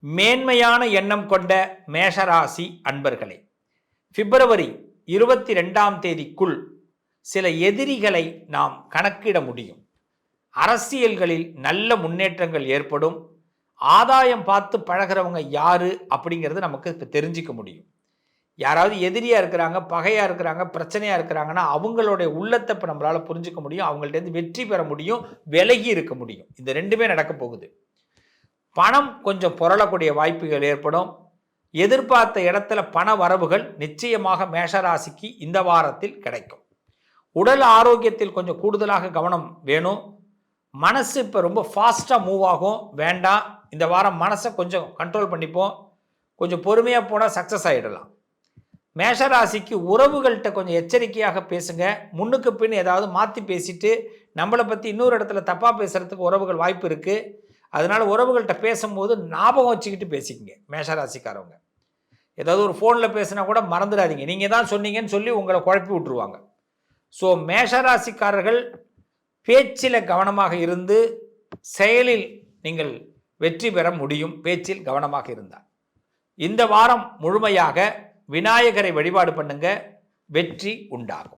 மேன்மையான எண்ணம் கொண்ட மேஷராசி அன்பர்களே, பிப்ரவரி 22ஆம் தேதிக்குள் சில எதிரிகளை நாம் கணக்கிட முடியும். அரசியல்களில் நல்ல முன்னேற்றங்கள் ஏற்படும். ஆதாயம் பார்த்து பழகிறவங்க யாரு அப்படிங்கிறது நமக்கு இப்போ தெரிஞ்சிக்க முடியும். யாராவது எதிரியாக இருக்கிறாங்க, பகையாக இருக்கிறாங்க, பிரச்சனையாக இருக்கிறாங்கன்னா அவங்களுடைய உள்ளத்தை இப்போ நம்மளால் புரிஞ்சிக்க முடியும். அவங்கள்ட்டேருந்து வெற்றி பெற முடியும், விலகி இருக்க முடியும். இந்த ரெண்டுமே நடக்க போகுது. பணம் கொஞ்சம் புரளக்கூடிய வாய்ப்புகள் ஏற்படும். எதிர்பார்த்த இடத்துல பண வரவுகள் நிச்சயமாக மேஷராசிக்கு இந்த வாரத்தில் கிடைக்கும். உடல் ஆரோக்கியத்தில் கொஞ்சம் கூடுதலாக கவனம் வேணும். மனசு இப்போ ரொம்ப ஃபாஸ்ட்டாக மூவ் ஆகும், வேண்டாம். இந்த வாரம் மனசை கொஞ்சம் கண்ட்ரோல் பண்ணிப்போம். கொஞ்சம் பொறுமையாக போனால் சக்ஸஸ் ஆகிடலாம். மேஷராசிக்கு உறவுகள்கிட்ட கொஞ்சம் எச்சரிக்கையாக பேசுங்க. முன்னுக்கு பின் ஏதாவது மாற்றி பேசிட்டு நம்மளை பற்றி இன்னொரு இடத்துல தப்பாக பேசுகிறதுக்கு உறவுகள் வாய்ப்பு இருக்குது. அதனால் உறவுகள்கிட்ட பேசும்போது ஞாபகம் வச்சுக்கிட்டு பேசிக்கங்க. மேஷராசிக்காரவங்க ஏதாவது ஒரு ஃபோனில் பேசினா கூட மறந்துடாதீங்க. நீங்கள் தான் சொன்னீங்கன்னு சொல்லி உங்களை குழப்பி விட்டுருவாங்க. ஸோ மேஷராசிக்காரர்கள் பேச்சில் கவனமாக இருந்து செயலில் நீங்கள் வெற்றி பெற முடியும். பேச்சில் கவனமாக இருந்தால் இந்த வாரம் முழுமையாக விநாயகரை வழிபாடு பண்ணுங்க, வெற்றி உண்டாகும்.